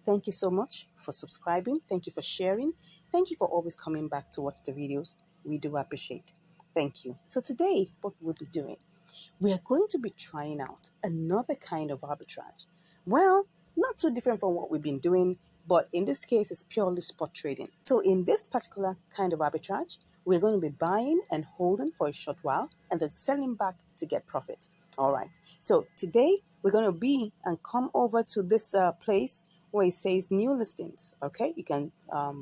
Thank you so much for subscribing. Thank you for sharing. Thank you for always coming back to watch the videos. We do appreciate. Thank you. So today, what we'll be doing, we are going to be trying out another kind of arbitrage. Well, not too different from what we've been doing, but in this case, it's purely spot trading. So in this particular kind of arbitrage, we're going to be buying and holding for a short while and then selling back to get profit. All right. So today we're going to be and come over to this place where it says new listings. Okay. You can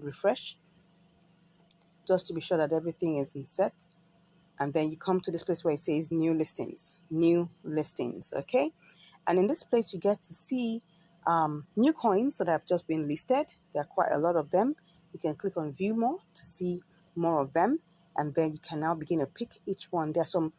refresh just to be sure that everything is in set. And then you come to this place where it says new listings, okay? And in this place, you get to see new coins that have just been listed. There are quite a lot of them. You can click on view more to see more of them. And then you can now begin to pick each one. There are some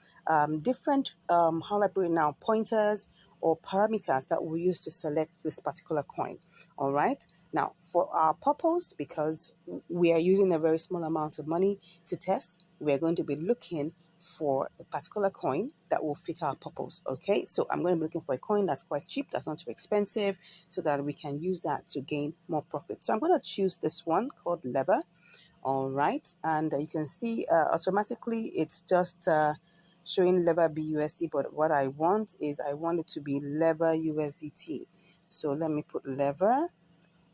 different, how do I put it now, pointers or parameters that we use to select this particular coin. All right. Now, for our purpose, because we are using a very small amount of money to test, we're going to be looking for a particular coin that will fit our purpose. Okay, so I'm going to be looking for a coin that's quite cheap, that's not too expensive, so that we can use that to gain more profit. So I'm going to choose this one called lever. All right, and you can see automatically it's just showing lever BUSD, but what I want is I want it to be lever USDT. So let me put lever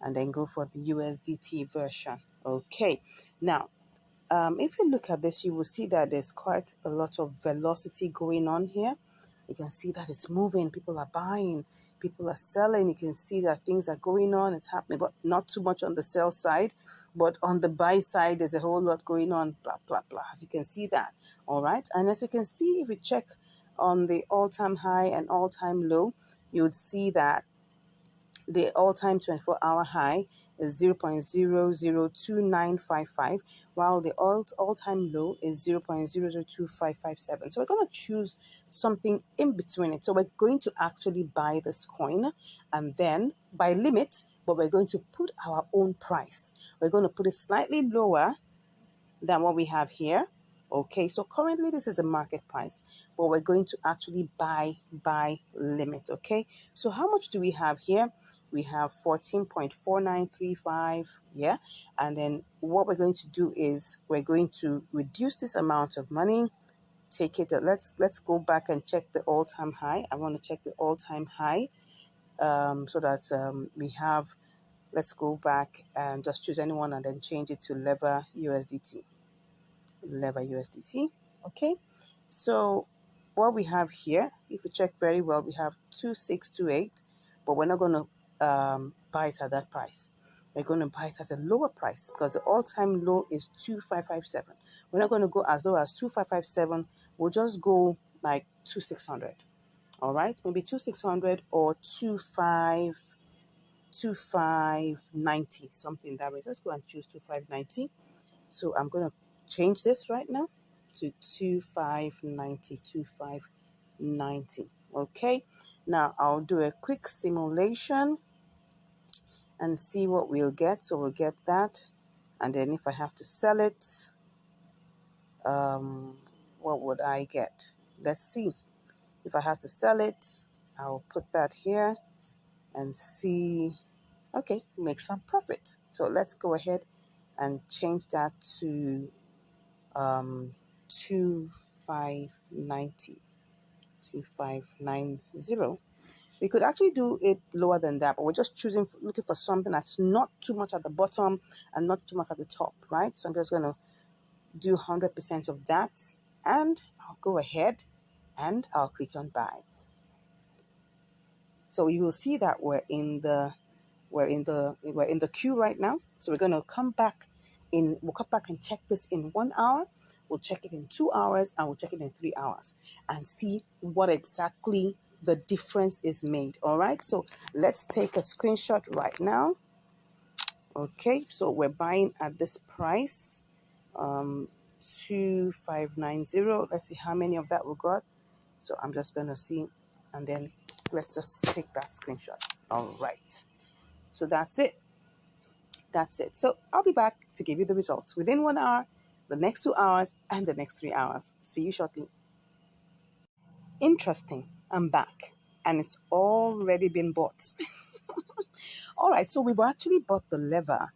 and then go for the USDT version. Okay, now if you look at this, you will see that there's quite a lot of velocity going on here. You can see that it's moving. People are buying. People are selling. You can see that things are going on. It's happening, but not too much on the sell side. But on the buy side, there's a whole lot going on. Blah, blah, blah. As you can see that. All right. And as you can see, if you check on the all-time high and all-time low, you would see that the all-time 24-hour high is 0.002955, while the all-time low is 0.002557. So we're going to choose something in between it. So we're going to actually buy this coin and then by limit, but we're going to put our own price. We're going to put it slightly lower than what we have here. Okay, so currently this is a market price, but we're going to actually buy by limit. Okay, so how much do we have here? We have 14.4935, yeah, and then what we're going to do is we're going to reduce this amount of money, take it, let's go back and check the all-time high. I want to check the all-time high so that we have, let's go back and just choose anyone and then change it to lever USDT. Okay, so what we have here, if you check very well, we have 2628, but we're not going to buy it at that price. We're going to buy it at a lower price because the all-time low is 2557. We're not going to go as low as 2557. We'll just go like 2600. All right, maybe 2600 or 2590, something that way. Let's go and choose 2590. So I'm going to change this right now to 2590. Okay, now I'll do a quick simulation and see what we'll get. So we'll get that, and then if I have to sell it, what would I get? Let's see. If I have to sell it, I'll put that here and see. Okay, make some profit. So let's go ahead and change that to 2590. We could actually do it lower than that, but we're just looking for something that's not too much at the bottom and not too much at the top, right? So I'm just going to do 100% of that, and I'll go ahead and I'll click on buy. So you will see that we're in the queue right now. So we're going to come back we'll come back and check this in 1 hour. We'll check it in 2 hours, and we'll check it in 3 hours and see what exactly the difference is made. All right, so let's take a screenshot right now. Okay, so we're buying at this price, 2590. Let's see how many of that we got. So I'm just going to see, and then let's just take that screenshot. All right, so that's it. So I'll be back to give you the results within 1 hour, the next 2 hours, and the next 3 hours. See you shortly. Interesting. I'm back, and it's already been bought. All right, so we've actually bought the lever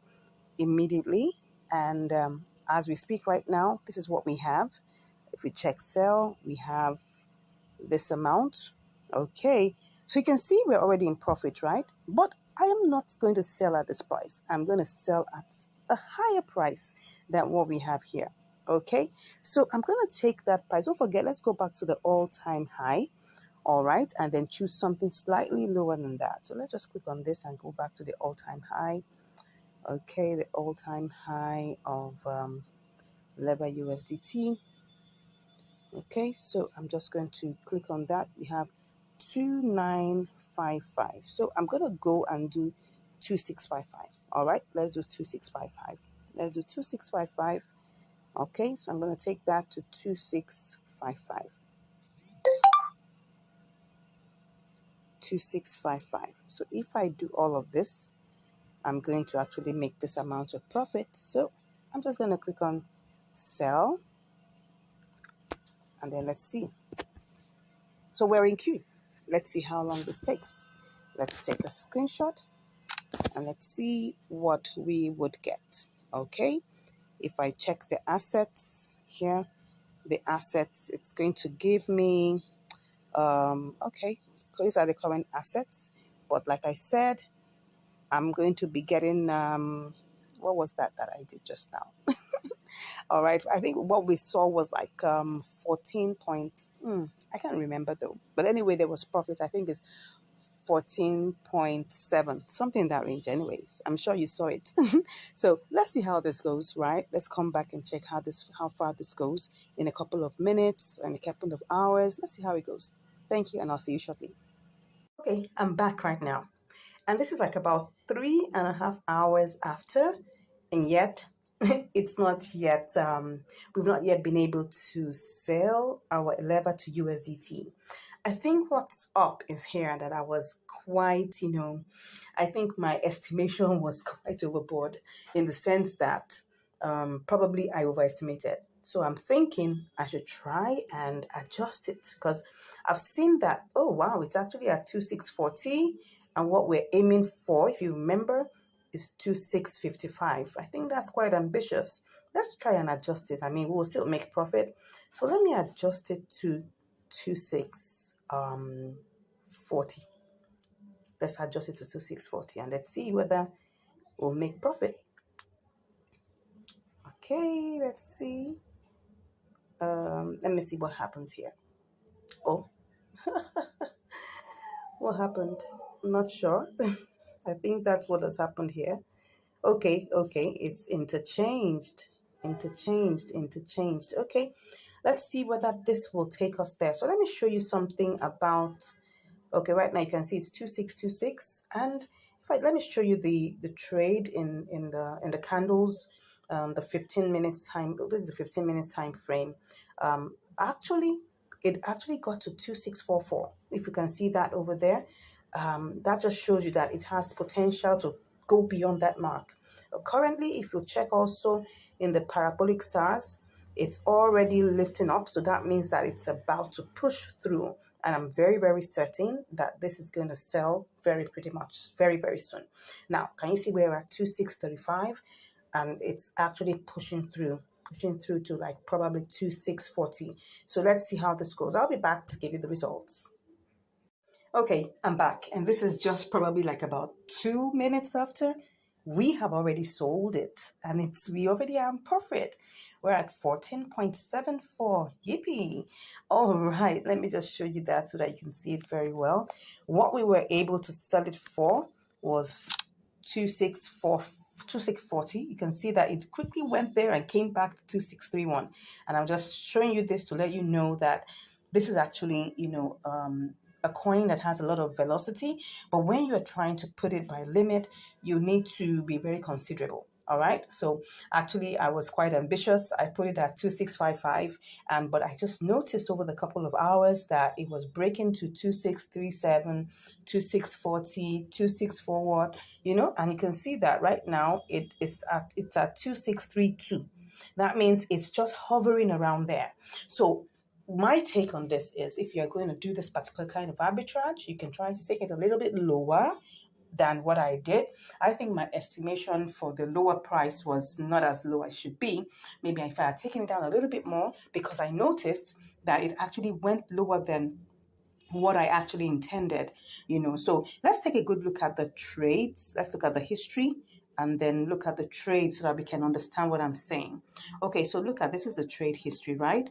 immediately. And as we speak right now, this is what we have. If we check sell, we have this amount. Okay, so you can see we're already in profit, right? But I am not going to sell at this price. I'm going to sell at a higher price than what we have here. Okay, so I'm going to take that price. Don't forget, let's go back to the all-time high. All right, and then choose something slightly lower than that. So let's just click on this and go back to the all-time high. Okay, the all-time high of lever USDT. Okay, so I'm just going to click on that. We have 2955. So I'm going to go and do 2655. All right, let's do 2655. Let's do 2655. Okay, so I'm going to take that to 2655. 2655. So if I do all of this, I'm going to actually make this amount of profit. So I'm just going to click on sell, and then let's see. So we're in queue. Let's see how long this takes. Let's take a screenshot and let's see what we would get. Okay, if I check the assets here, the assets, it's going to give me, okay, these are the current assets. But like I said, I'm going to be getting, what was that I did just now? All right, I think what we saw was like 14 point, I can't remember though. But anyway, there was profit. I think it's 14.7, something in that range anyways. I'm sure you saw it. So let's see how this goes, right? Let's come back and check how far this goes in a couple of minutes and a couple of hours. Let's see how it goes. Thank you, and I'll see you shortly. Okay, I'm back right now. And this is like about 3.5 hours after, and yet it's not yet, we've not yet been able to sell our lever to USDT. I think what's up is here that I was quite, I think my estimation was quite overboard in the sense that probably I overestimated. So I'm thinking I should try and adjust it because I've seen that, oh wow, it's actually at 2640, and what we're aiming for, if you remember, is 2655. I think that's quite ambitious. Let's try and adjust it. I mean, we will still make profit. So let me adjust it to 2640. Let's adjust it to 2640 and let's see whether we'll make profit. Okay, let's see. Let me see what happens here. Oh, what happened? I'm not sure. I think that's what has happened here. Okay, it's interchanged. Okay, let's see whether this will take us there. So let me show you something about, okay, right now you can see it's 2626, and let me show you the trade in the candles, the 15 minutes time. This is the 15 minutes time frame. Actually, it actually got to 2644. If you can see that over there, that just shows you that it has potential to go beyond that mark. Currently, if you check also in the parabolic SARS, it's already lifting up. So that means that it's about to push through. And I'm very, very certain that this is going to sell pretty much very, very soon. Now, can you see we're at 2635? And it's actually pushing through to like probably 2640. So let's see how this goes. I'll be back to give you the results. Okay, I'm back, and this is just probably like about 2 minutes after. We have already sold it, and we already are in profit. We're at 14.74. Yippee! All right, let me just show you that so that you can see it very well. What we were able to sell it for was 2640. You can see that it quickly went there and came back to 2631. And I'm just showing you this to let you know that this is actually, a coin that has a lot of velocity, but when you're trying to put it by limit, you need to be very considerable. All right. So actually, I was quite ambitious. I put it at 2655, but I just noticed over the couple of hours that it was breaking to 2637, 2640, 2640 what, and you can see that right now it's at 2632. That means it's just hovering around there. So my take on this is if you're going to do this particular kind of arbitrage, you can try to take it a little bit lower than what I did. I think my estimation for the lower price was not as low as it should be. Maybe if I had taken it down a little bit more, because I noticed that it actually went lower than what I actually intended, So let's take a good look at the trades. Let's look at the history and then look at the trade so that we can understand what I'm saying. Okay, so look at this is the trade history, right?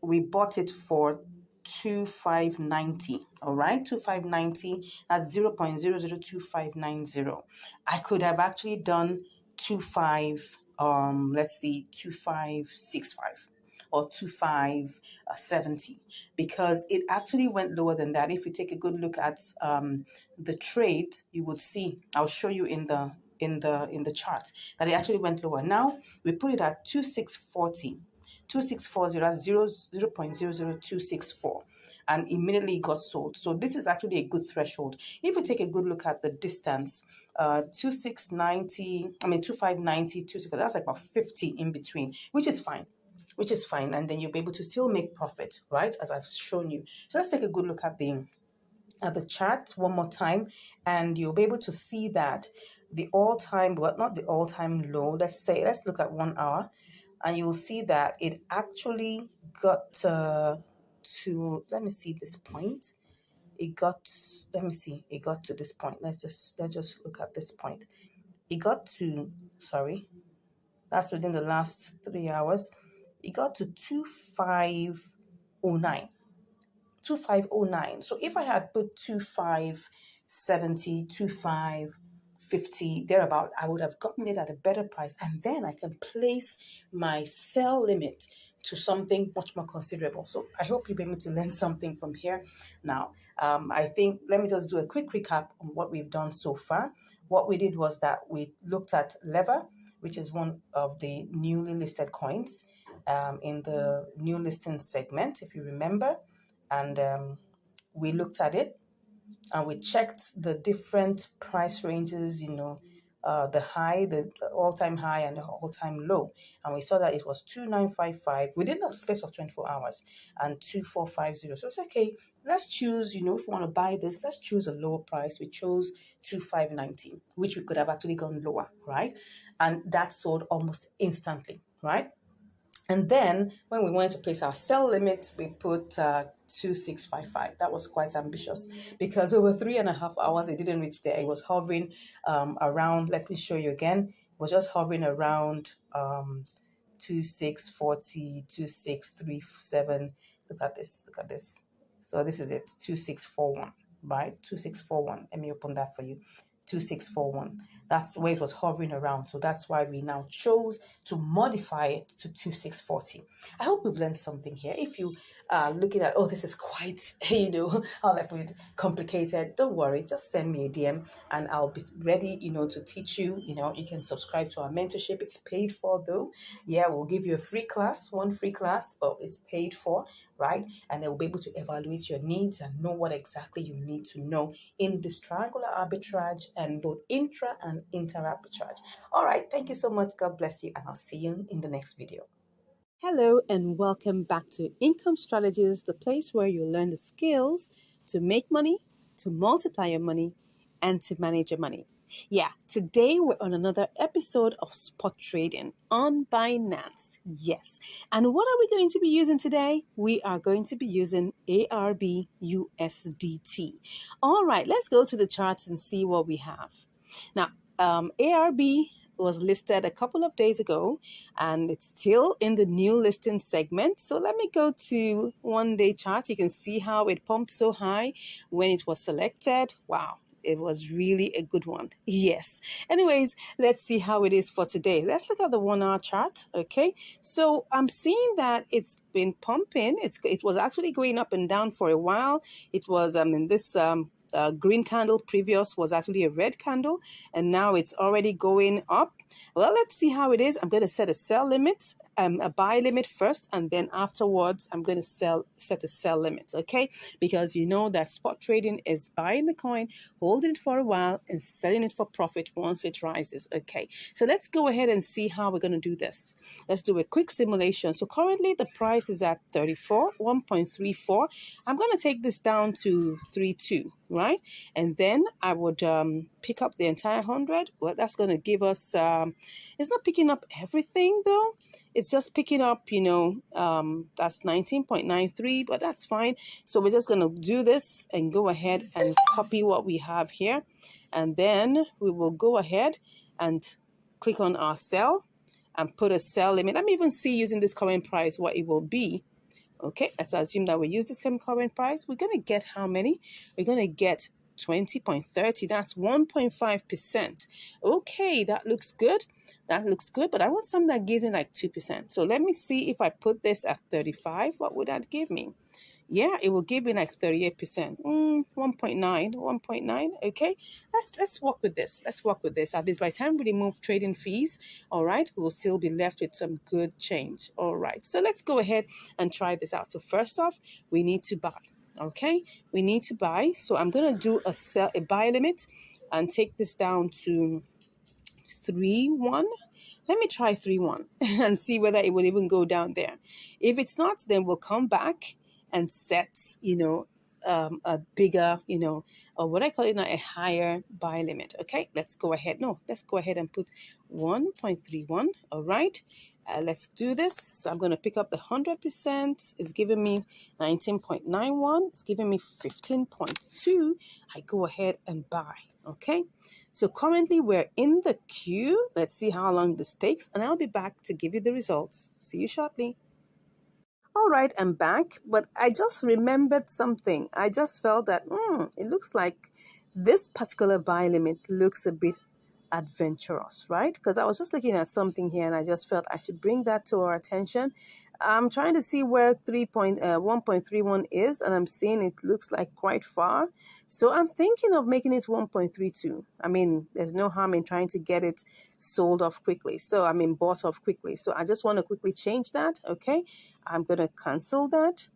We bought it for 2590, all right? 2590, that's 0.002590. I could have actually done 2565 or 2570 because it actually went lower than that. If you take a good look at the trade, you would see, I'll show you in the chart, that it actually went lower. Now we put it at 2640. 2640, that's 0.00264, and immediately got sold. So this is actually a good threshold. If we take a good look at the distance, 2590, that's like about 50 in between, which is fine. And then you'll be able to still make profit, right, as I've shown you. So let's take a good look at the chart one more time, and you'll be able to see that the all-time, well, not the all-time low, let's look at 1 hour, and you'll see that it actually got to, let me see this point. It got to this point. Let's just look at this point. It got to, sorry, that's within the last 3 hours. It got to 2509. 2509. So if I had put 2570, 2550, thereabout, I would have gotten it at a better price. And then I can place my sell limit to something much more considerable. So I hope you'll be able to learn something from here. Now, I think, let me just do a quick recap on what we've done so far. What we did was that we looked at Lever, which is one of the newly listed coins in the new listing segment, if you remember. And we looked at it and we checked the different price ranges, the high, the all-time high and the all-time low. And we saw that it was 2955 within a space of 24 hours and 2450. So it's okay. Let's choose, if we want to buy this, let's choose a lower price. We chose 2590, which we could have actually gone lower, right? And that sold almost instantly, right? And then when we wanted to place our sell limit, we put 2655. That was quite ambitious because over 3.5 hours, it didn't reach there. It was hovering around, let me show you again. It was just hovering around 2640, 2637. Look at this. So this is it, 2641, right? 2641. Let me open that for you. 2641. That's where it was hovering around. So that's why we now chose to modify it to 2640. I hope we've learned something here. If you are looking at, oh, this is quite, how I put it, complicated, don't worry. Just send me a DM and I'll be ready, to teach you. You can subscribe to our mentorship. It's paid for though. Yeah, we'll give you one free class, but it's paid for, right? And they'll be able to evaluate your needs and know what exactly you need to know in this triangular arbitrage and both intra and inter arbitrage. All right, thank you so much. God bless you, and I'll see you in the next video. Hello, and welcome back to Income Strategies, the place where you learn the skills to make money, to multiply your money, and to manage your money. Yeah, today we're on another episode of spot trading on Binance. Yes. And what are we going to be using today? We are going to be using ARB USDT. All right, let's go to the charts and see what we have. Now, ARB was listed a couple of days ago and it's still in the new listing segment. So let me go to 1-day chart. You can see how it pumped so high when it was selected. Wow. It was really a good one. Yes. Anyways, let's see how it is for today. Let's look at the 1-hour chart. Okay. So I'm seeing that it's been pumping. It was actually going up and down for a while. It was in this green candle. Previous was actually a red candle, and now it's already going up. Well, let's see how it is. I'm going to set a sell limit, a buy limit first, and then afterwards I'm going to set a sell limit, okay? Because you know that spot trading is buying the coin, holding it for a while, and selling it for profit once it rises, okay? So let's go ahead and see how we're going to do this. Let's do a quick simulation. So currently the price is at 1.34. I'm going to take this down to 32. right? And then I would pick up the entire 100. Well, that's going to give us, it's not picking up everything though. It's just picking up, that's 19.93, but that's fine. So we're just going to do this and go ahead and copy what we have here. And then we will go ahead and click on our cell and put a sell limit. Let me even see using this current price what it will be. Okay, let's assume that we use this current price. We're going to get how many? We're going to get 20.30. That's 1.5%. Okay, that looks good. That looks good, but I want something that gives me like 2%. So let me see if I put this at 35, what would that give me? Yeah, it will give me like 38%. 1.9. Okay, let's work with this. Let's work with this. At least by the time we remove trading fees, all right, we will still be left with some good change. All right, so let's go ahead and try this out. So first off, we need to buy. Okay, we need to buy. So I'm gonna do a buy limit and take this down to 3.1. Let me try 3.1 and see whether it will even go down there. If it's not, then we'll come back and set, a bigger, or what I call it now, a higher buy limit. Okay, let's go ahead. No, let's go ahead and put 1.31. All right. Let's do this. So I'm going to pick up the 100%. It's giving me 19.91. It's giving me 15.2. I go ahead and buy. Okay. So currently we're in the queue. Let's see how long this takes, and I'll be back to give you the results. See you shortly. All right, I'm back, but I just remembered something. I just felt that it looks like this particular buy limit looks a bit adventurous, right? Because I was just looking at something here and I just felt I should bring that to our attention. I'm trying to see where 1.31 is, and I'm seeing it looks like quite far. So I'm thinking of making it 1.32. I mean, there's no harm in trying to get it sold off quickly. So I mean, bought off quickly. So I just want to quickly change that. Okay, I'm going to cancel that.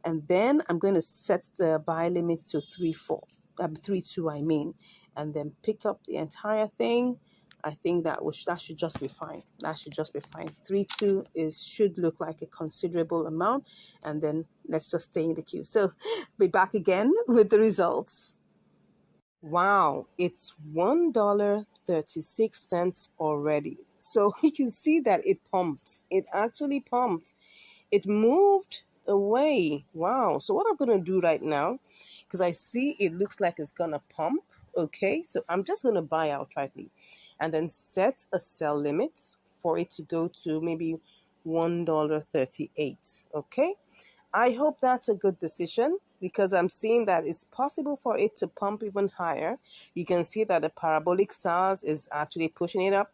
And then I'm going to set the buy limit to 3.2, I mean, and then pick up the entire thing. I think that should just be fine. That should just be fine. 3.2 should look like a considerable amount, and then let's just stay in the queue. So be back again with the results. Wow, it's $1.36 already. So you can see that it pumped. It actually pumped. It moved away. Wow. So what I'm going to do right now, because I see it looks like it's going to pump. Okay. So I'm just going to buy outrightly and then set a sell limit for it to go to maybe $1.38. Okay. I hope that's a good decision, because I'm seeing that it's possible for it to pump even higher. You can see that the parabolic SARS is actually pushing it up.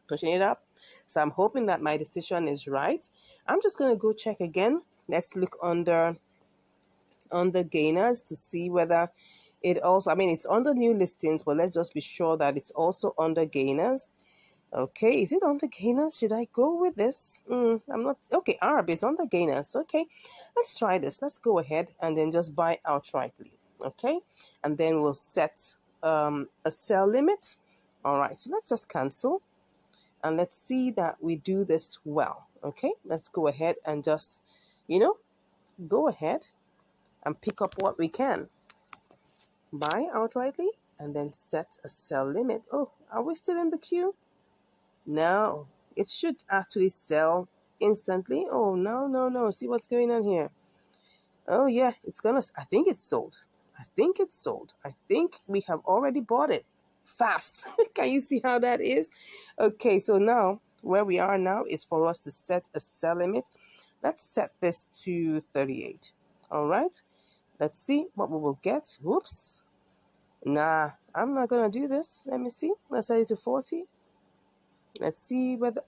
So I'm hoping that my decision is right. I'm just going to go check again. Let's look under gainers to see whether it also, I mean, it's under new listings, but let's just be sure that it's also under gainers. Okay, is it on the gainers? Should I go with this? I'm not. Okay, Arb is on the gainers. Okay, let's try this. Let's go ahead and then just buy outrightly. Okay, and then we'll set a sell limit. All right, so let's just cancel, and let's see that we do this well. Okay, let's go ahead and just, go ahead and pick up what we can. Buy outrightly and then set a sell limit. Oh, are we still in the queue? No, it should actually sell instantly. Oh, no. See what's going on here. Oh, yeah, I think it's sold. I think we have already bought it. Fast. Can you see how that is? Okay, so now, where we are now is for us to set a sell limit. Let's set this to 38. All right. Let's see what we will get. Whoops. Nah, I'm not going to do this. Let me see. Let's set it to 40. Let's see whether,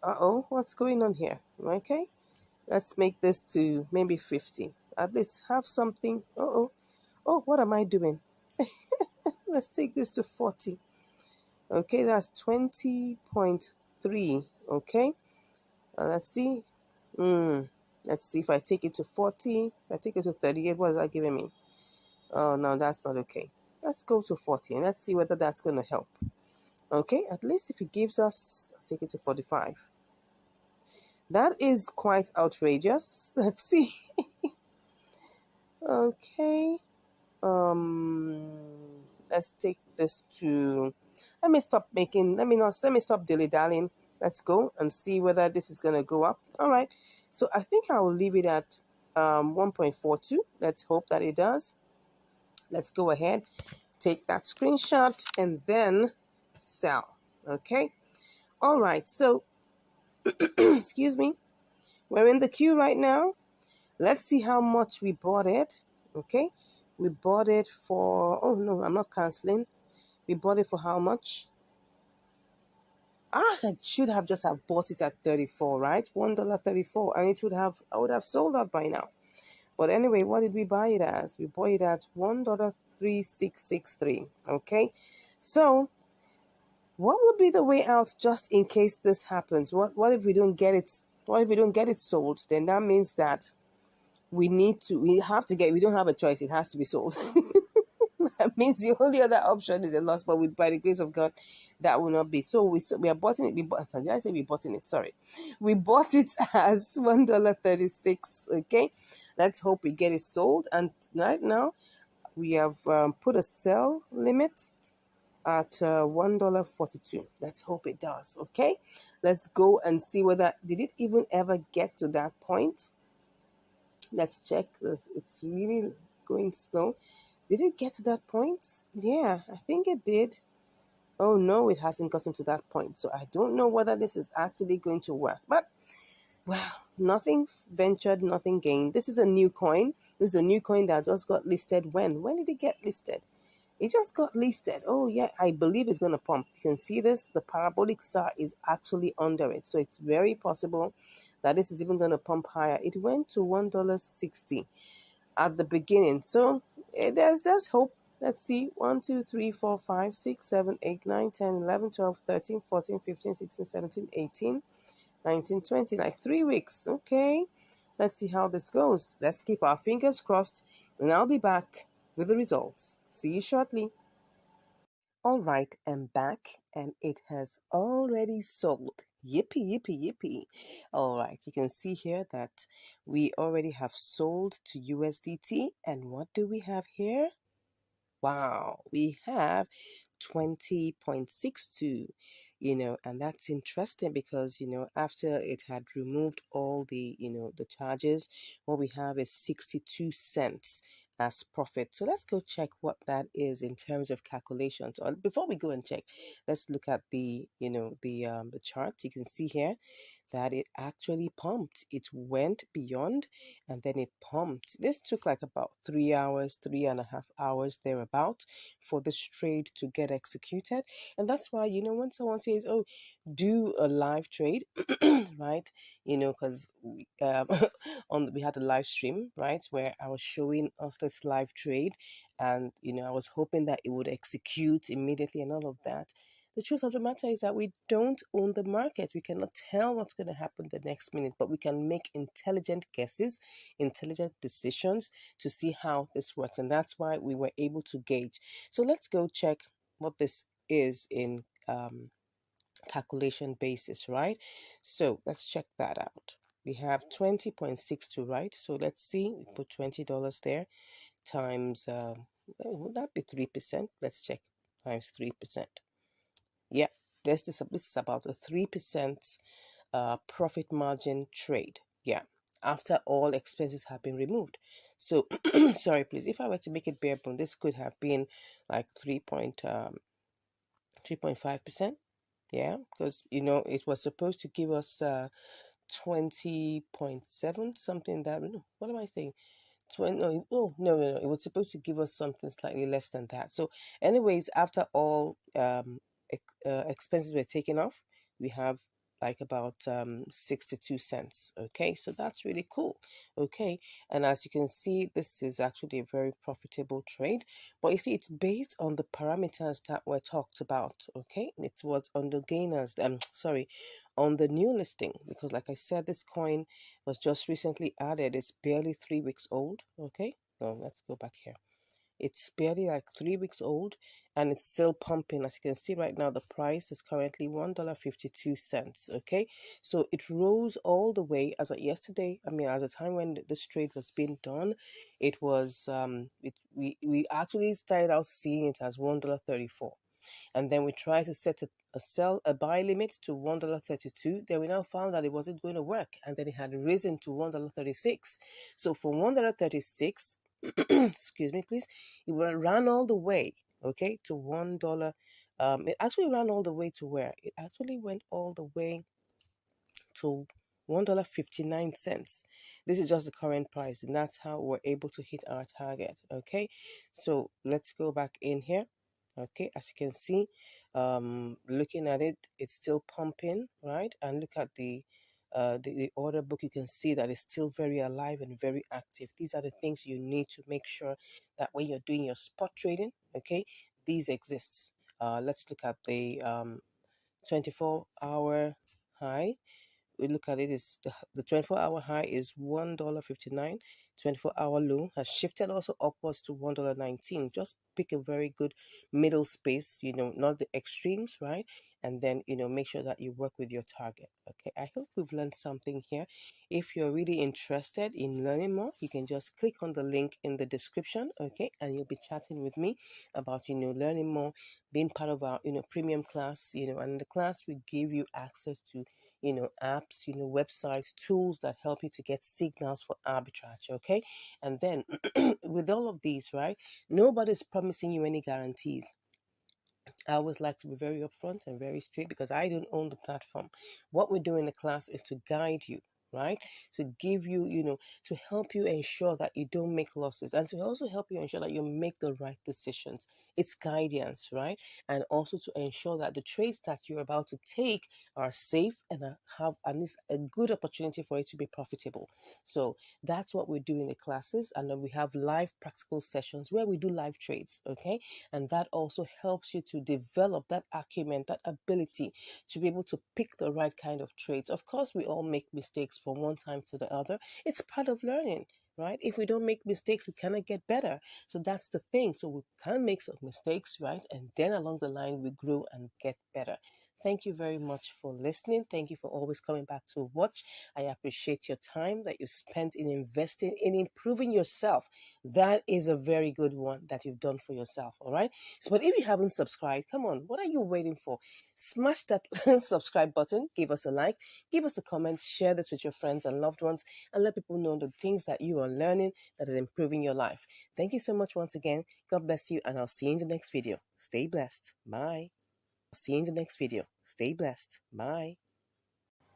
what's going on here? Okay, let's make this to maybe 50. At least have something. Oh, what am I doing? Let's take this to 40. Okay, that's 20.3. Okay, let's see. Let's see if I take it to 40. If I take it to 38, what is that giving me? Oh, no, that's not okay. Let's go to 40 and let's see whether that's going to help. Okay, at least if it gives us, let's take it to 45. That is quite outrageous. Let's see. Okay. Let's take this to, let me stop making, let me stop dilly-dallying. Let's go and see whether this is going to go up. All right. So I think I will leave it at 1.42. Let's hope that it does. Let's go ahead, take that screenshot, and then sell. Okay. All right. So, excuse me. We're in the queue right now. Let's see how much we bought it. Okay. We bought it for, oh no, I'm not canceling. We bought it for how much? I should have just have bought it at 34, right? $1.34, and it would have, I would have sold out by now. But anyway, what did we buy it as? We bought it at $1.3663. Okay. So what would be the way out just in case this happens? What if we don't get it? What if we don't get it sold? Then that means that we have to get, we don't have a choice. It has to be sold. That means the only other option is a loss, but by the grace of God, that will not be. So we are bought it. Did I say we bought it? Sorry, we bought it as $1.36. Okay, let's hope we get it sold. And right now, we have put a sell limit at $1.42. Let's hope it does. Okay, let's go and see whether did it even ever get to that point. Let's check. It's really going slow. Did it get to that point? Yeah, I think it did. Oh no, it hasn't gotten to that point. So I don't know whether this is actually going to work. But, well, nothing ventured, nothing gained. This is a new coin. This is a new coin that just got listed when? When did it get listed? It just got listed. Oh yeah, I believe it's going to pump. You can see this. The parabolic SAR is actually under it. So it's very possible that this is even going to pump higher. It went to $1.60 at the beginning. So there's hope. Let's see. 1, 2, 3, 4, 5, 6, 7, 8, 9, 10, 11, 12, 13, 14, 15, 16, 17, 18, 19, 20. Like 3 weeks. Okay. Let's see how this goes. Let's keep our fingers crossed. And I'll be back with the results. See you shortly. All right, I'm back and it has already sold. Yippee, yippee, yippee. All right, you can see here that we already have sold to USDT. And what do we have here? Wow, we have 20.62, and that's interesting because, after it had removed all the, the charges, what we have is 62 cents as profit. So let's go check what that is in terms of calculations. Or before we go and check, let's look at the, the chart. You can see here that it actually pumped. It went beyond and then it pumped. This took like about 3 hours, 3.5 hours thereabout for this trade to get executed. And that's why, when someone says, oh, do a live trade, right? Because we had a live stream, right, where I was showing us this live trade, and I was hoping that it would execute immediately and all of that. The truth of the matter is that we don't own the market. We cannot tell what's going to happen the next minute, but we can make intelligent guesses, intelligent decisions to see how this works. And that's why we were able to gauge. So let's go check what this is in calculation basis, right? So let's check that out. We have 20.62, right? So let's see, we put $20 there times, would that be 3%? Let's check, times 3%. Yeah, this is about a 3% profit margin trade. Yeah, after all expenses have been removed. So, sorry, please. If I were to make it bare bone, this could have been like 3.5%. Yeah, because it was supposed to give us 20.7 something. That, no, what am I saying? 20, no, no, it was supposed to give us something slightly less than that. So anyways, after all expenses were taken off, we have like about 62 cents. Okay, so that's really cool. Okay, and as you can see, this is actually a very profitable trade, but you see, it's based on the parameters that were talked about. Okay, it was on the gainers, sorry, on the new listing, because like I said, this coin was just recently added. It's barely 3 weeks old. Okay, so let's go back here. It's barely like 3 weeks old, and it's still pumping. As you can see right now, the price is currently $1.52. Okay, so it rose all the way as of yesterday. I mean, at the time when this trade was being done, it was we actually started out seeing it as $1.34, and then we tried to set a buy limit to $1.32. Then we now found that it wasn't going to work, and then it had risen to $1.36. So from $1.36, excuse me, please, it ran all the way, okay, to $1. It actually ran all the way to where? It actually went all the way to $1.59. This is just the current price, and that's how we're able to hit our target. Okay, so let's go back in here. Okay, as you can see, looking at it, it's still pumping, right? And look at the order book. You can see that it's still very alive and very active. These are the things you need to make sure that when you're doing your spot trading, okay, these exist. Let's look at the 24-hour high. We look at it, is the 24-hour high is $1.59. 24-hour low has shifted also upwards to $1.19. Just pick a very good middle space, not the extremes, right? And then, make sure that you work with your target. Okay, I hope we've learned something here. If you're really interested in learning more, you can just click on the link in the description, okay? And you'll be chatting with me about, learning more, being part of our, premium class, and the class will give you access to apps, websites, tools that help you to get signals for arbitrage. Okay. And then with all of these, right, nobody's promising you any guarantees. I always like to be very upfront and very straight because I don't own the platform. What we do in the class is to guide you, right? To give you, to help you ensure that you don't make losses, and to also help you ensure that you make the right decisions. It's guidance, right? And also to ensure that the trades that you're about to take are safe and have at least a good opportunity for it to be profitable. So that's what we do in the classes. And then we have live practical sessions where we do live trades, okay? And that also helps you to develop that acumen, that ability to be able to pick the right kind of trades. Of course, we all make mistakes from one time to the other. It's part of learning, right? If we don't make mistakes, we cannot get better. So that's the thing. So we can make some mistakes, right? And then along the line, we grow and get better. Thank you very much for listening. Thank you for always coming back to watch. I appreciate your time that you spent in investing in improving yourself. That is a very good one that you've done for yourself. All right. So, but if you haven't subscribed, come on, what are you waiting for? Smash that subscribe button, give us a like, give us a comment, share this with your friends and loved ones, and let people know the things that you are learning that is improving your life. Thank you so much once again. God bless you, and I'll see you in the next video. Stay blessed. Bye. See you in the next video. Stay blessed. Bye.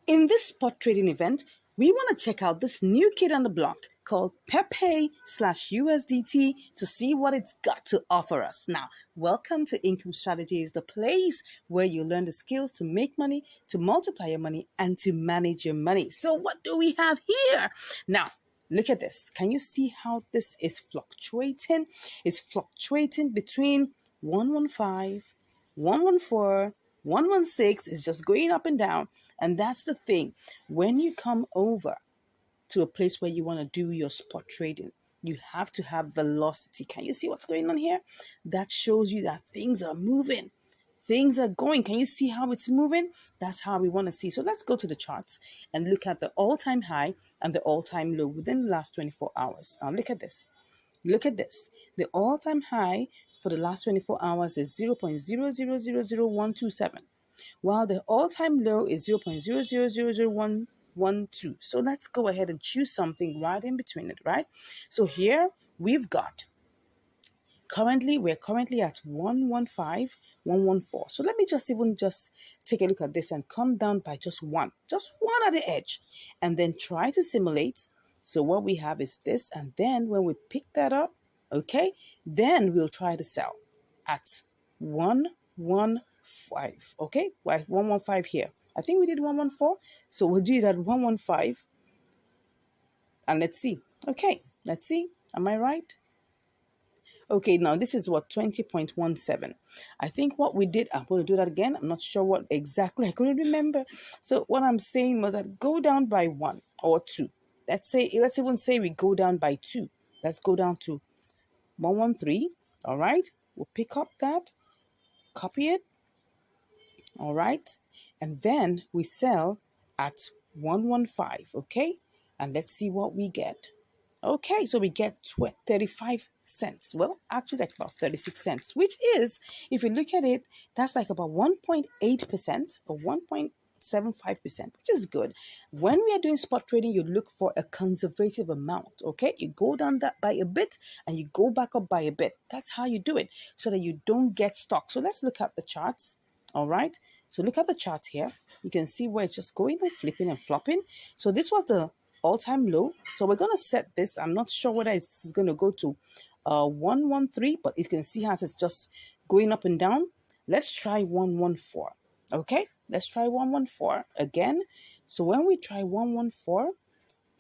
In this spot trading event, we want to check out this new kid on the block called Pepe/USDT to see what it's got to offer us. Now, welcome to Income Strategies, the place where you learn the skills to make money, to multiply your money, and to manage your money. So, what do we have here? Now, look at this. Can you see how this is fluctuating? It's fluctuating between 115, 114, 116 is just going up and down. And that's the thing. When you come over to a place where you want to do your spot trading, you have to have velocity. Can you see what's going on here? That shows you that things are moving. Things are going. Can you see how it's moving? That's how we want to see. So let's go to the charts and look at the all-time high and the all-time low within the last 24 hours. Now look at this. Look at this. The all-time high for the last 24 hours is 0.0000127, while the all-time low is 0.0000112. So let's go ahead and choose something right in between it, right? So here we've got we're currently at 115, 114. So let me just take a look at this and come down by just one at the edge, and then try to simulate. So what we have is this, and then when we pick that up, okay, then we'll try to sell at 115. Okay, why 115 here? I think we did 114, so we'll do that 115, and let's see. Okay, let's see. Am I right? Okay, now this is what 20.17. I think what we did, I'm going to do that again. I'm not sure what exactly, I couldn't remember. So what I'm saying was that go down by 1 or 2. Let's even say we go down by 2. Let's go down to 113. All right. We'll pick up that, copy it. All right. And then we sell at 115. Okay. And let's see what we get. Okay, so we get 35 cents. Well, actually, like about 36 cents, which is, if you look at it, that's like about 1.8% or 1.75%, which is good. When we are doing spot trading, you look for a conservative amount. Okay, you go down that by a bit and you go back up by a bit. That's how you do it so that you don't get stuck. So let's look at the charts. All right, so look at the charts here. You can see where it's just going and flipping and flopping. So this was the all-time low. So we're going to set this. I'm not sure whether this is going to go to 113, but you can see how it's just going up and down. Let's try 114. Okay, let's try 114 again. So when we try 114,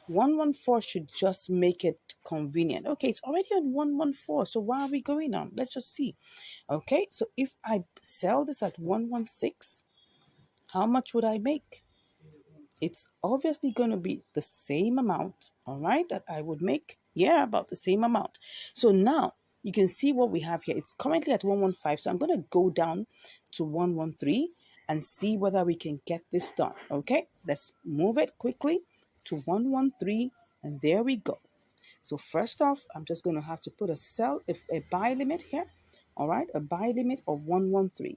114 should just make it convenient. Okay, it's already on 114. So why are we going on? Let's just see. Okay, so if I sell this at 116, how much would I make? It's obviously going to be the same amount, all right, that I would make. Yeah, about the same amount. So now you can see what we have here. It's currently at 115. So I'm going to go down to 113 and see whether we can get this done. Okay, let's move it quickly to 113. And there we go. So first off, I'm just going to have to put a buy limit here. All right, a buy limit of 113.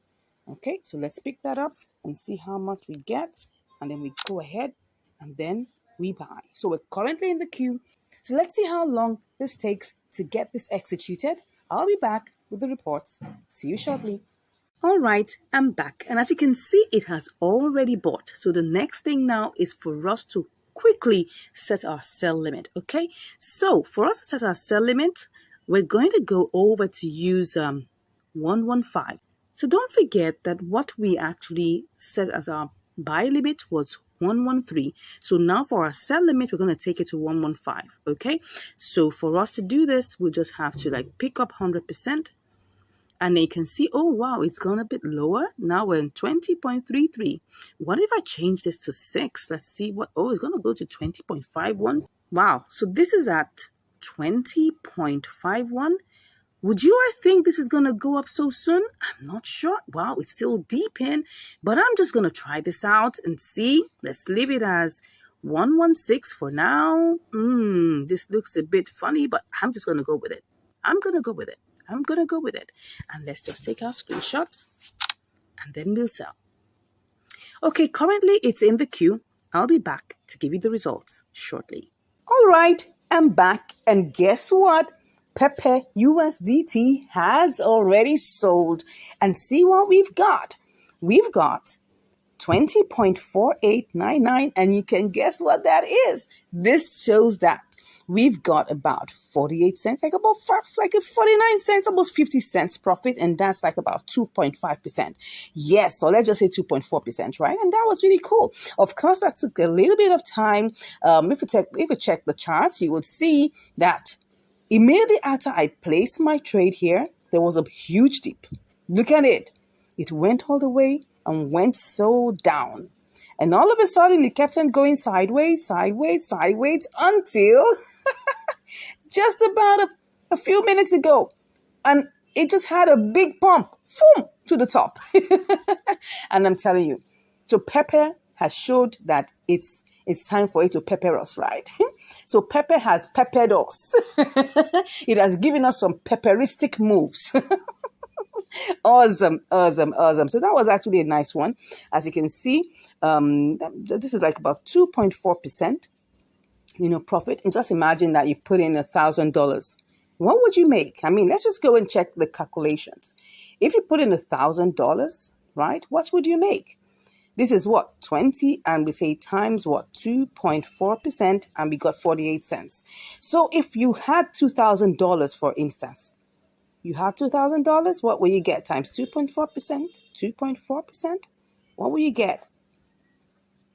Okay, so let's pick that up and see how much we get. And then we go ahead and then we buy. So we're currently in the queue. So let's see how long this takes to get this executed. I'll be back with the reports. See you shortly. All right, I'm back. And as you can see, it has already bought. So the next thing now is for us to quickly set our sell limit. Okay, so for us to set our sell limit, we're going to go over to use 115. So don't forget that what we actually set as our buy limit was 113. So now for our sell limit, we're going to take it to 115. Okay, so for us to do this, we just have to like pick up 100%. And then you can see, oh, wow, it's gone a bit lower. Now we're in 20.33. What if I change this to 6? Let's see what, oh, it's going to go to 20.51. Wow, so this is at 20.51. Would you think this is going to go up so soon? I'm not sure. Wow, it's still deep in, but I'm just going to try this out and see. Let's leave it as 116 for now. This looks a bit funny, but I'm just going to go with it. I'm going to go with it. And let's just take our screenshots and then we'll sell. Okay, currently it's in the queue. I'll be back to give you the results shortly. All right, I'm back. And guess what? Pepe USDT has already sold. And see what we've got. We've got 20.4899. And you can guess what that is. This shows that we've got about 48 cents, like 49 cents, almost 50 cents profit. And that's like about 2.5%. Yes, so let's just say 2.4%, right? And that was really cool. Of course, that took a little bit of time. If you check the charts, you would see that immediately after I placed my trade here, there was a huge dip. Look at it. It went all the way and went so down. And all of a sudden, it kept on going sideways until just about a few minutes ago. And it just had a big pump, boom, to the top. And I'm telling you, so Pepe has showed that it's time for it to pepper us, right? So Pepe has peppered us. It has given us some pepperistic moves. Awesome. So that was actually a nice one. As you can see, this is like about 2.4%, profit. And just imagine that you put in $1,000. What would you make? I mean, let's just go and check the calculations. If you put in $1,000, right, what would you make? This is what, 20, and we say times what, 2.4%, and we got 48 cents. So if you had $2,000, for instance, you had $2,000, what will you get? Times 2.4%? What will you get?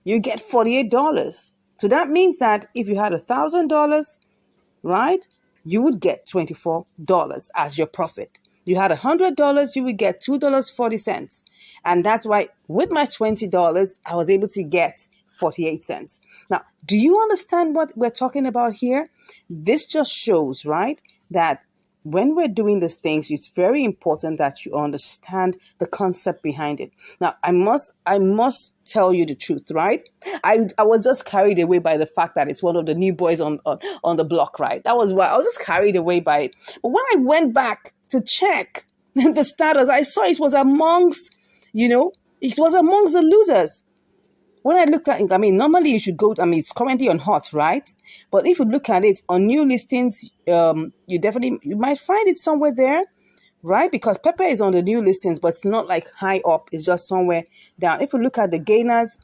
You get $48. So that means that if you had $1,000, right, you would get $24 as your profit. You had $100, you would get $2.40. And that's why with my $20, I was able to get 48 cents. Now, do you understand what we're talking about here? This just shows, right, that when we're doing these things, it's very important that you understand the concept behind it. Now, I must tell you the truth, right? I was just carried away by the fact that it's one of the new boys on the block, right? That was why I was just carried away by it. But when I went back to check the status, I saw it was amongst, it was amongst the losers. When I look at it, I mean, normally you should go, I mean, it's currently on hot, right? But if you look at it on new listings, you might find it somewhere there, right? Because pepper is on the new listings, but it's not like high up. It's just somewhere down. If you look at the gainers,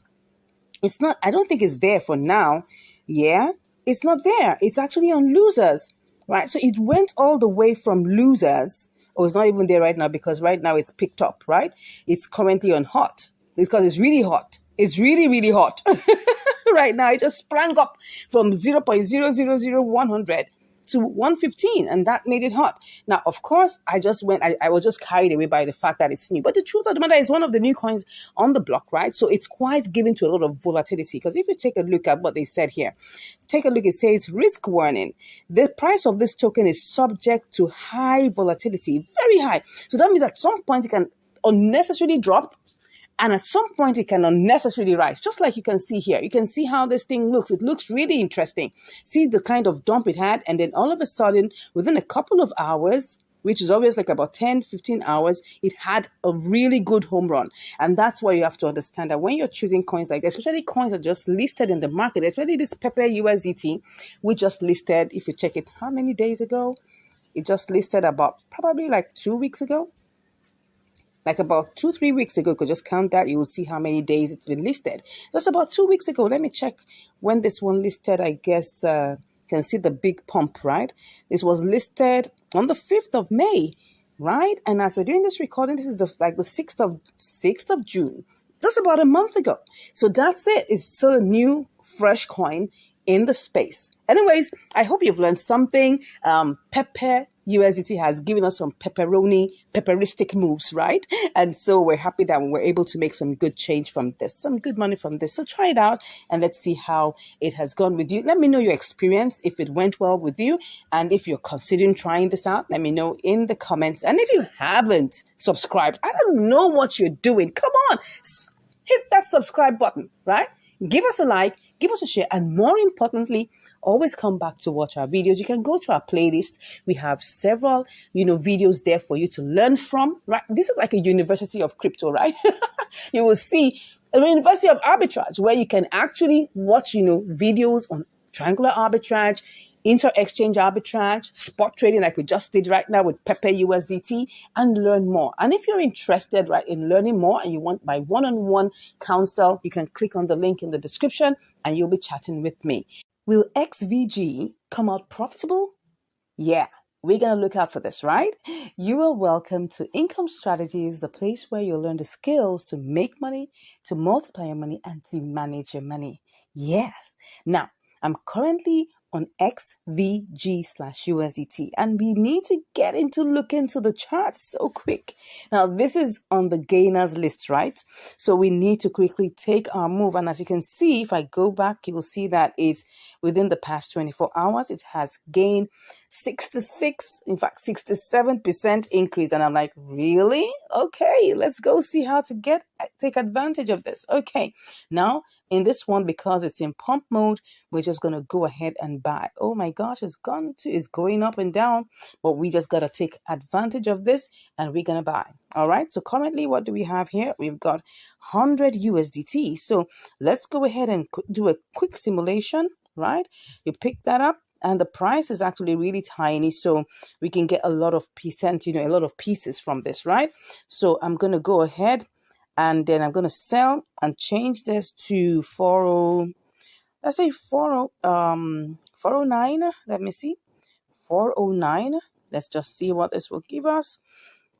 it's not, I don't think it's there for now. Yeah, it's not there. It's actually on losers, right? So it went all the way from losers. Oh, it's not even there right now because right now it's picked up, right? It's currently on hot because it's really hot. It's really, really hot right now. It just sprang up from 0.000100 to 115, and that made it hot. Now, of course, I was just carried away by the fact that it's new. But the truth of the matter is one of the new coins on the block, right? So it's quite given to a lot of volatility. Because if you take a look at what they said here, take a look, it says risk warning. The price of this token is subject to high volatility, very high. So that means at some point it can unnecessarily drop, and at some point, it can unnecessarily rise, just like you can see here. You can see how this thing looks. It looks really interesting. See the kind of dump it had, and then all of a sudden, within a couple of hours, which is always like about 10, 15 hours, it had a really good home run. And that's why you have to understand that when you're choosing coins like this, especially coins that are just listed in the market, especially this Pepper USDT, we just listed, if you check it, how many days ago? It just listed about probably like 2 weeks ago. Like about 2-3 weeks ago, you could just count that. You will see how many days it's been listed. Just about 2 weeks ago. Let me check when this one listed. I guess can see the big pump, right? This was listed on the 5th of May, right? And as we're doing this recording, this is the 6th of June, just about a month ago. So that's it. It's still a new, fresh coin in the space. Anyways, I hope you've learned something. Pepper USDT has given us some pepperistic moves, right? And so we're happy that we're able to make some good change from this, some good money from this. So try it out and let's see how it has gone with you. Let me know your experience, if it went well with you. And if you're considering trying this out, let me know in the comments. And if you haven't subscribed, I don't know what you're doing. Come on, hit that subscribe button, right? Give us a like, give us a share, and more importantly, always come back to watch our videos. You can go to our playlist. We have several, videos there for you to learn from, right? This is like a university of crypto, right? You will see a university of arbitrage where you can actually watch, videos on triangular arbitrage, inter-exchange arbitrage, spot trading like we just did right now with Pepper USDT, and learn more. And if you're interested, right, in learning more and you want my one-on-one counsel, you can click on the link in the description and you'll be chatting with me. Will XVG come out profitable? Yeah, we're going to look out for this, right? You are welcome to Income Strategies, the place where you'll learn the skills to make money, to multiply your money, and to manage your money. Yes. Now, I'm currently on XVG/USDT, and we need to get into look into the charts so quick. Now, this is on the gainers list, right? So we need to quickly take our move. And as you can see, if I go back, you will see that it's within the past 24 hours, it has gained 67% increase. And I'm like, really? Okay, let's go see how to take advantage of this. Okay, now in this one, because it's in pump mode, we're just going to go ahead and buy. Oh my gosh, it's going up and down, but we just got to take advantage of this and we're going to buy. All right, so currently what do we have here? We've got 100 USDT. So let's go ahead and do a quick simulation, right? You pick that up. And the price is actually really tiny, so we can get a lot of a lot of pieces from this, right? So I'm going to go ahead and then I'm going to sell and change this to 40, let's say 409. Let me see, 409. Let's just see what this will give us.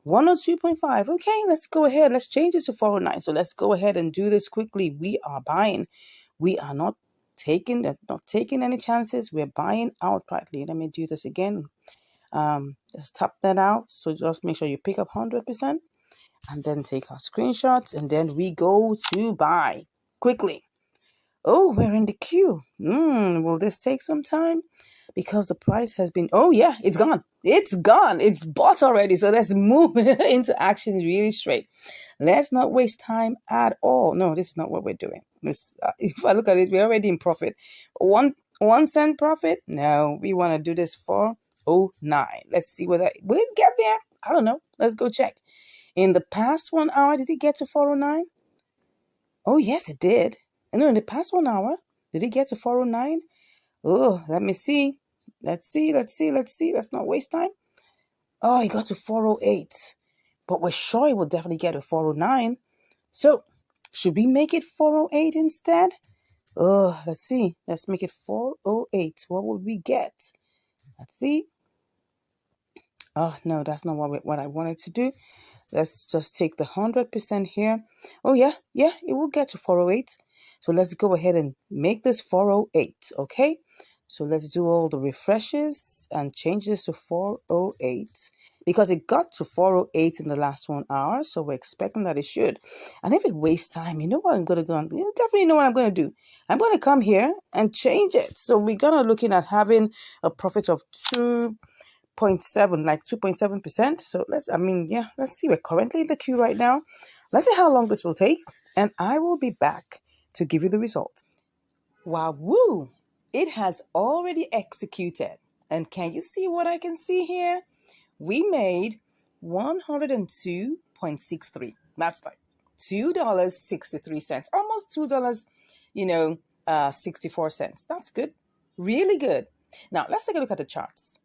102.5. Okay, let's go ahead. Let's change it to 409. So let's go ahead and do this quickly. We are buying. We are not taking any chances. We're buying outrightly. Let me do this again. Just tap that out. So just make sure you pick up 100% and then take our screenshots, and then we go to buy quickly. Oh, we're in the queue. Will this take some time? because the price has been, oh yeah, it's gone. It's gone. It's bought already. So let's move into action really straight. Let's not waste time at all. No, this is not what we're doing. This, if I look at it, we're already in profit. One cent profit? No, we want to do this for 09. Let's see whether will it get there. I don't know. Let's go check. In the past 1 hour, did it get to 409? Oh yes, it did. No, in the past 1 hour, did it get to 409? Oh, let me see. Let's see. Let's not waste time. Oh, it got to 408. But we're sure it will definitely get to 409. So, should we make it 408 instead? Oh, let's see. Let's make it 408. What will we get? Let's see. Oh, no, that's not what I wanted to do. Let's just take the 100% here. Oh, yeah, it will get to 408. So let's go ahead and make this 408, okay? So let's do all the refreshes and change this to 408 because it got to 408 in the last 1 hour. So we're expecting that it should. And if it wastes time, you know what I'm going to go on? You definitely know what I'm going to do. I'm going to come here and change it. So we're going to looking at having a profit of 2.7, like 2.7%. So let's see. We're currently in the queue right now. Let's see how long this will take. And I will be back to give you the results. Wow, woo! It has already executed. And can you see what I can see here? We made 102.63. That's like $2.63. Almost $2, 64 cents. That's good. Really good. Now, let's take a look at the charts.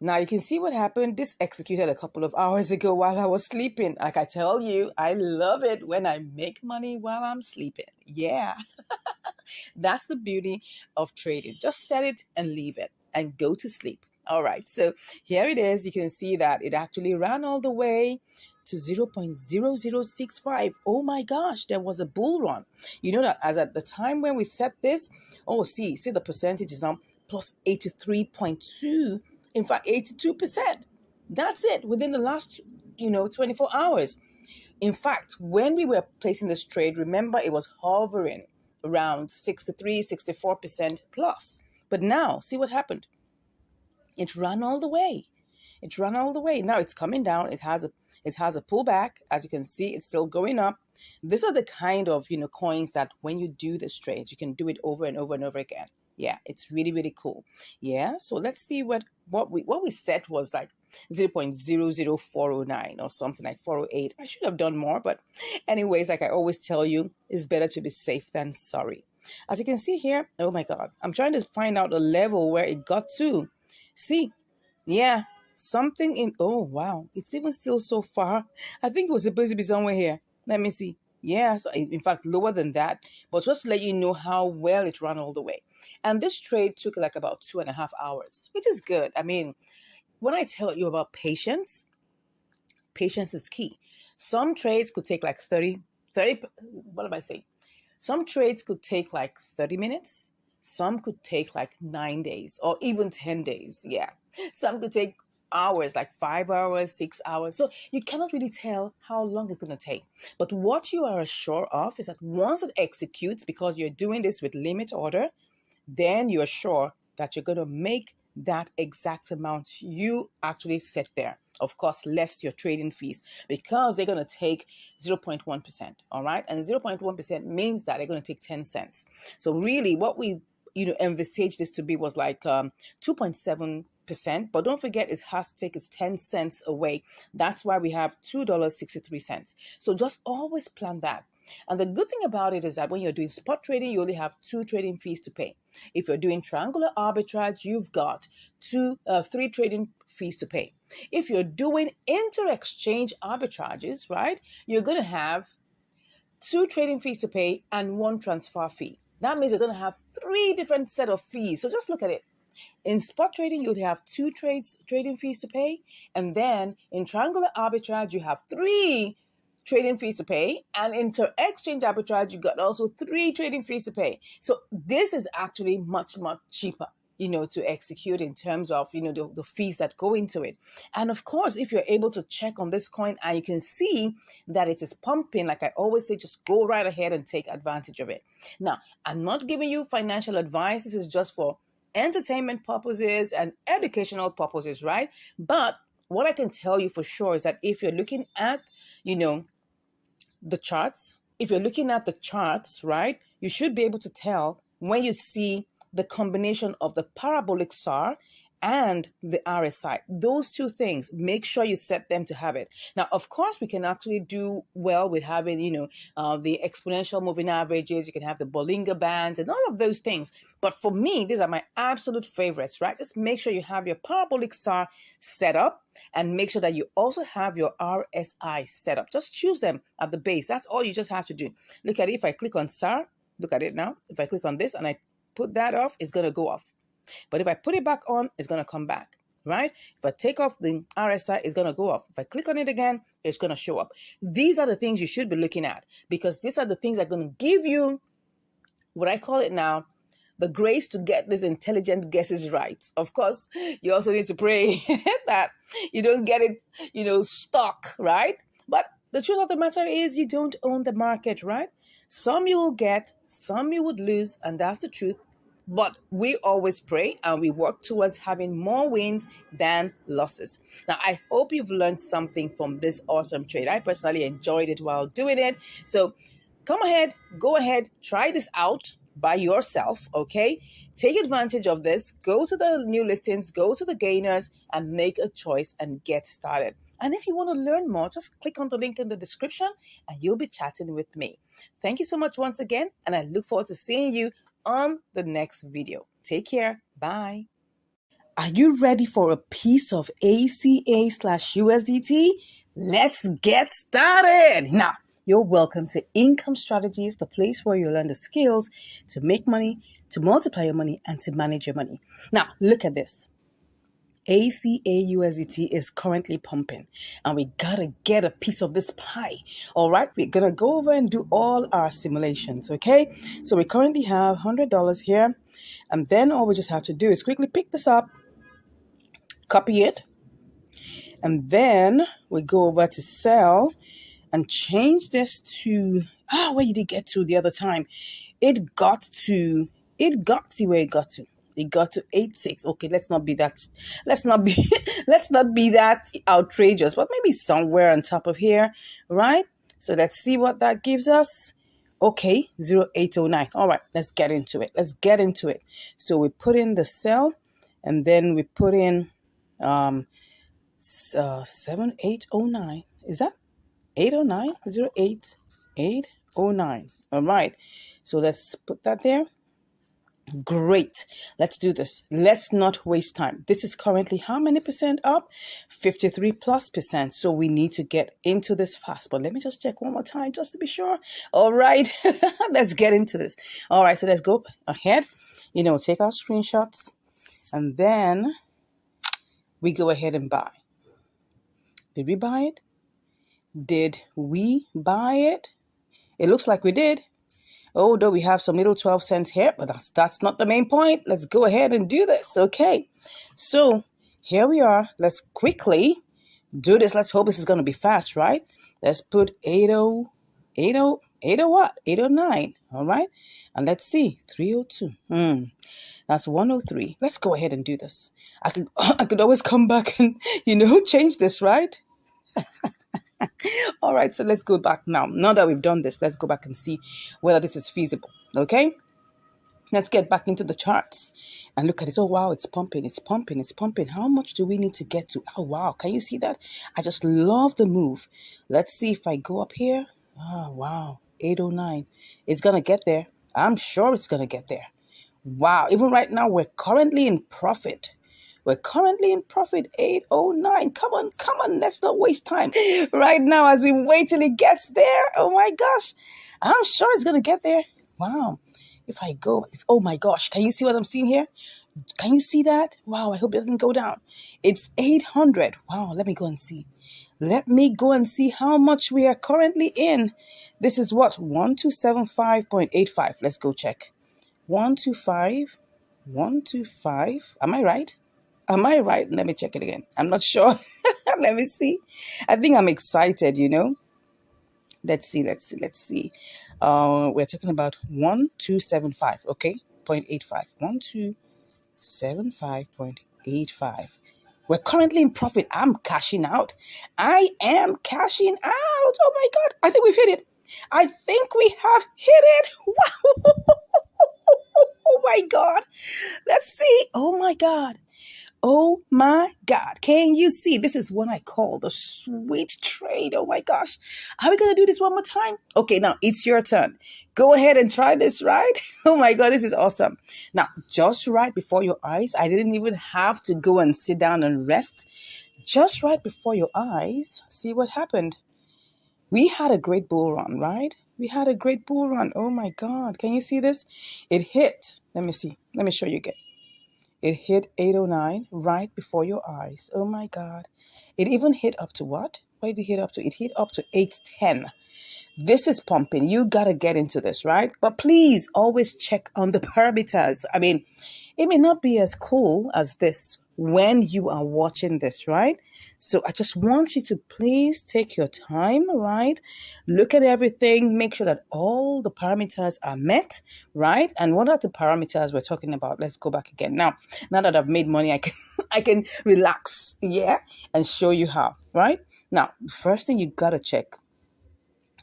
Now you can see what happened. This executed a couple of hours ago while I was sleeping. Like I tell you, I love it when I make money while I'm sleeping. Yeah. That's the beauty of trading. Just set it and leave it and go to sleep. All right. So here it is. You can see that it actually ran all the way to 0.0065. Oh my gosh, there was a bull run. You know that as at the time when we set this, see the percentage is now plus 83.2. In fact, 82%. That's it within the last, 24 hours. In fact, when we were placing this trade, remember it was hovering around 63, 64% plus. But now, see what happened? It ran all the way. It ran all the way. Now it's coming down. It has a pullback. As you can see, it's still going up. These are the kind of, coins that when you do this trade, you can do it over and over and over again. Yeah, it's really, really cool. Yeah, so let's see what we set was like 0.00409 or something like 408. I should have done more, but anyways, like I always tell you, it's better to be safe than sorry. As you can see here, oh my God, I'm trying to find out the level where it got to. See, yeah, something in, oh wow, it's even still so far. I think it was supposed to be somewhere here. Let me see. Yeah, so in fact, lower than that. But just to let you know how well it ran all the way. And this trade took like about 2.5 hours, which is good. I mean, when I tell you about patience is key. Some trades could take like 30, what am I saying? Some trades could take like 30 minutes. Some could take like 9 days or even 10 days. Yeah. Some could take hours, like 5 hours, 6 hours. So you cannot really tell how long it's going to take. But what you are sure of is that once it executes, because you're doing this with limit order, then you're sure that you're going to make that exact amount you actually set there. Of course, less your trading fees because they're going to take 0.1%. All right. And 0.1% means that they're going to take 10 cents. So really what we, envisaged this to be was like 2.7%. But don't forget, it has to take its 10 cents away. That's why we have $2.63. So just always plan that. And the good thing about it is that when you're doing spot trading, you only have 2 trading fees to pay. If you're doing triangular arbitrage, you've got 3 trading fees to pay. If you're doing inter-exchange arbitrages, right, you're going to have 2 trading fees to pay and 1 transfer fee. That means you're going to have 3 different set of fees. So just look at it. In spot trading, you'd have 2 trading fees to pay. And then in triangular arbitrage, you have 3 trading fees to pay. And inter-exchange arbitrage, you got also 3 trading fees to pay. So this is actually much, much cheaper. to execute in terms of, the fees that go into it. And of course, if you're able to check on this coin and you can see that it is pumping, like I always say, just go right ahead and take advantage of it. Now, I'm not giving you financial advice. This is just for entertainment purposes and educational purposes, right? But what I can tell you for sure is that if you're looking at, the charts, if you're looking at the charts, right, you should be able to tell when you see the combination of the parabolic SAR and the RSI. Those two things, make sure you set them to have it. Now, of course, we can actually do well with having, the exponential moving averages. You can have the Bollinger Bands and all of those things. But for me, these are my absolute favorites, right? Just make sure you have your parabolic SAR set up and make sure that you also have your RSI set up. Just choose them at the base. That's all you just have to do. Look at it. If I click on SAR, look at it now. If I click on this and I put that off, it's going to go off. But if I put it back on, it's going to come back, right? If I take off the RSI, it's going to go off. If I click on it again, it's going to show up. These are the things you should be looking at because these are the things that are going to give you what I call it now, the grace to get these intelligent guesses right. Of course, you also need to pray that you don't get it, stuck, right? But the truth of the matter is you don't own the market, right? Some you will get, some you would lose, and that's the truth. But we always pray and we work towards having more wins than losses. Now, I hope you've learned something from this awesome trade. I personally enjoyed it while doing it. So go ahead, try this out by yourself, okay? Take advantage of this. Go to the new listings, go to the gainers, and make a choice and get started. And if you want to learn more, just click on the link in the description and you'll be chatting with me. Thank you so much once again, and I look forward to seeing you on the next video. Take care. Bye. Are you ready for a piece of ACA/USDT? Let's get started. Now, you're welcome to Income Strategies, the place where you learn the skills to make money, to multiply your money, and to manage your money. Now, look at this. ACA/USDT is currently pumping and we gotta get a piece of this pie. All right, we're gonna go over and do all our simulations, okay? So we currently have $100 here, and then all we just have to do is quickly pick this up, copy it, and then we go over to sell and change this to, where did it get to the other time? It got to where it got to. It got to 86. Okay, let's not be that outrageous, but maybe somewhere on top of here, right? So let's see what that gives us. Okay, 0809. All right, let's get into it. So we put in the cell, and then we put in 7809. Is that 809? 08809. All right, so let's put that there. Great. Let's do this. Let's not waste time. This is currently how many percent up? 53+%. So we need to get into this fast. But let me just check one more time just to be sure. All right. Let's get into this. All right. So let's go ahead. Take our screenshots. And then we go ahead and buy. Did we buy it? It looks like we did. Although we have some little 12 cents here, but that's not the main point. Let's go ahead and do this, okay? So here we are. Let's quickly do this. Let's hope this is going to be fast, right? Let's put 80 what? 809, all right? And let's see, 302. That's 103. Let's go ahead and do this. I could always come back and, change this, right? All right, so let's go back now. Now that we've done this, let's go back and see whether this is feasible, okay? Let's get back into the charts and look at this. Oh, wow, it's pumping. How much do we need to get to? Oh, wow, can you see that? I just love the move. Let's see if I go up here. Oh, wow, 809. It's going to get there. I'm sure it's going to get there. Wow, even right now, we're currently in profit. 809. Come on. Let's not waste time right now as we wait till it gets there. Oh my gosh. I'm sure it's going to get there. Wow. If I go, oh my gosh. Can you see what I'm seeing here? Can you see that? Wow. I hope it doesn't go down. It's 800. Wow. Let me go and see how much we are currently in. This is what? 1275.85. Let's go check. 125. 125. Am I right? Am I right? Let me check it again. I'm not sure. Let me see. I think I'm excited, you know. Let's see. We're talking about 1275, okay? 0.85. 1275.85. We're currently in profit. I'm cashing out. I am cashing out. Oh my God. I think we've hit it. I think we have hit it. Wow. Oh my God. Let's see. Oh my God. Oh my God. Can you see? This is what I call the sweet trade. Oh my gosh. Are we going to do this one more time? Okay, now it's your turn. Go ahead and try this, right? Oh my God, this is awesome. Now, just right before your eyes, I didn't even have to go and sit down and rest. Just right before your eyes, see what happened. We had a great bull run, right? We had a great bull run. Oh my God. Can you see this? It hit. Let me see. Let me show you again. It hit 809 right before your eyes. Oh my God. It even hit up to what? What did it hit up to? It hit up to 810. This is pumping. You got to get into this, right? But please always check on the parameters. I mean, it may not be as cool as this when you are watching this, right? So I just want you to please take your time, right? Look at everything, make sure that all the parameters are met, right? And what are the parameters we're talking about? Let's go back again. Now that I've made money, I can I can relax, yeah, and show you how, right? Now, first thing you gotta check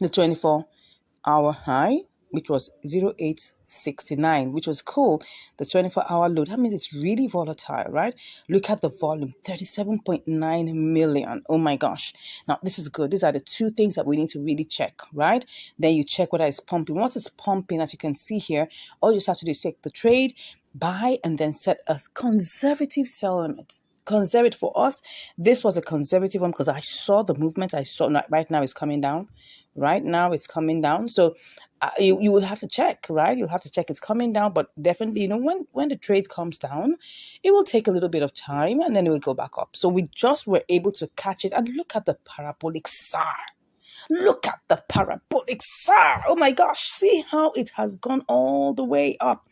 the 24-hour high, which was 0869, which was cool. The 24-hour low, that means it's really volatile, right? Look at the volume, 37.9 million. Oh my gosh. Now, this is good. These are the two things that we need to really check, right? Then you check whether it's pumping. Once it's pumping, as you can see here, all you just have to do is check the trade, buy, and then set a conservative sell limit. Conservative for us, this was a conservative one because I saw the movement. I saw right now it's coming down. Right now it's coming down. So you will have to check, right? You'll have to check it's coming down, but definitely, you know, when the trade comes down, it will take a little bit of time and then it will go back up. So we just were able to catch it. And look at the parabolic SAR. Look at the parabolic SAR. Oh my gosh. See how it has gone all the way up.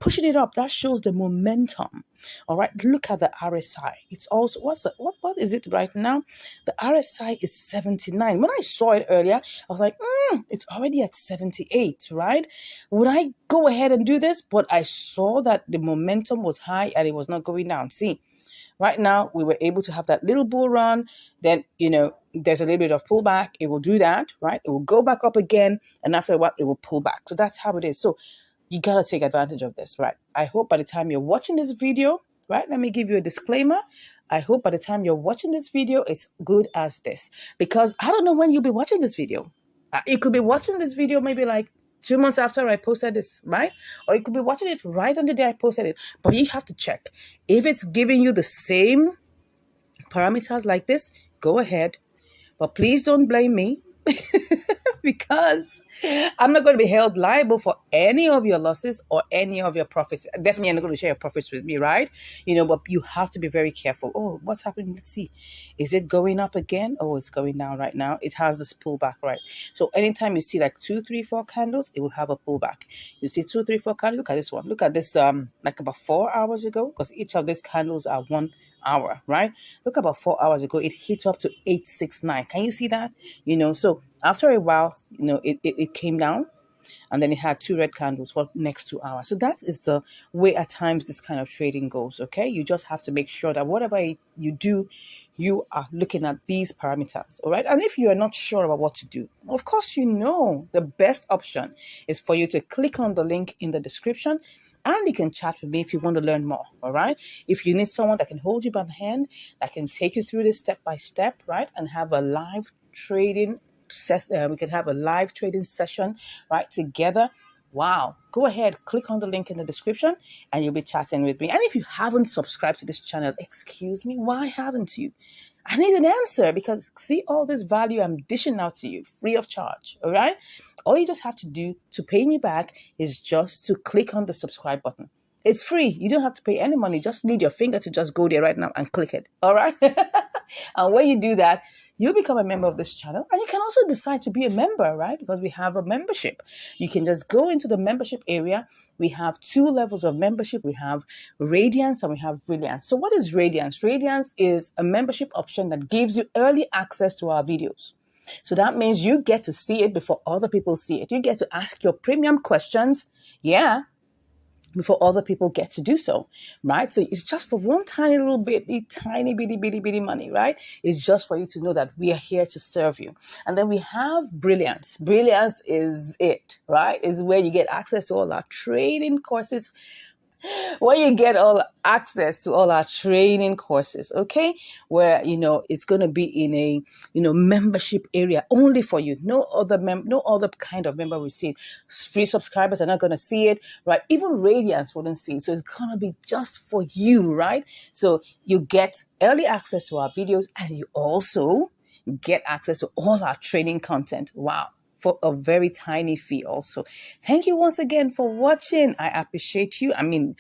Pushing it up, that shows the momentum. All right. Look at the RSI. It's also, what is it right now? The RSI is 79. When I saw it earlier, I was like, it's already at 78, right? Would I go ahead and do this? But I saw that the momentum was high and it was not going down. See, right now, we were able to have that little bull run. Then, you know, there's a little bit of pullback. It will do that, right? It will go back up again. And after a while, it will pull back. So that's how it is. So you got to take advantage of this, right? I hope by the time you're watching this video, right? Let me give you a disclaimer. I hope by the time you're watching this video, it's good as this. Because I don't know when you'll be watching this video. You could be watching this video maybe like 2 months after I posted this, right? Or you could be watching it right on the day I posted it. But you have to check. If it's giving you the same parameters like this, go ahead. But please don't blame me. Because I'm not going to be held liable for any of your losses or any of your profits. Definitely, I'm not going to share your profits with me, right? You know, but you have to be very careful. Oh, what's happening? Let's see. Is it going up again? Oh, it's going down right now. It has this pullback, right? So anytime you see like 2, 3, 4 candles, it will have a pullback. You see 2, 3, 4 candles. Look at this one. Look at this. Like about 4 hours ago, because each of these candles are 1 hour, right? Look, about 4 hours ago, it hit up to 869. Can you see that? You know, so after a while, you know, it came down and then it had 2 red candles for next 2 hours. So that is the way at times this kind of trading goes, okay? You just have to make sure that whatever you do, you are looking at these parameters, all right? And if you are not sure about what to do, of course, you know, the best option is for you to click on the link in the description and you can chat with me if you want to learn more, all right? If you need someone that can hold you by the hand, that can take you through this step by step, right? And have a live trading we can have a live trading session right together. Wow, go ahead, click on the link in the description and you'll be chatting with me. And if you haven't subscribed to this channel, excuse me, why haven't you? I need an answer, because see all this value I'm dishing out to you free of charge, all right? All you just have to do to pay me back is just to click on the subscribe button. It's free. You don't have to pay any money. Just need your finger to just go there right now and click it. All right. And when you do that, you become a member of this channel, and you can also decide to be a member, right? Because we have a membership. You can just go into the membership area. We have 2 levels of membership. We have Radiance and we have Brilliance. So what is Radiance? Radiance is a membership option that gives you early access to our videos. So that means you get to see it before other people see it. You get to ask your premium questions. Yeah, before other people get to do so, right? So it's just for one tiny little bit, tiny bitty money, right? It's just for you to know that we are here to serve you. And then we have Brilliance. Brilliance is it, right? Is where you get access to all our training courses, where you get all access to all our training courses, okay? Where, it's going to be in a, membership area only for you. No other kind of member will see it. Free subscribers are not going to see it, right? Even Radiance wouldn't see it. So it's going to be just for you, right? So you get early access to our videos, and you also get access to all our training content. Wow. For a very tiny fee also. Thank you once again for watching. I appreciate you.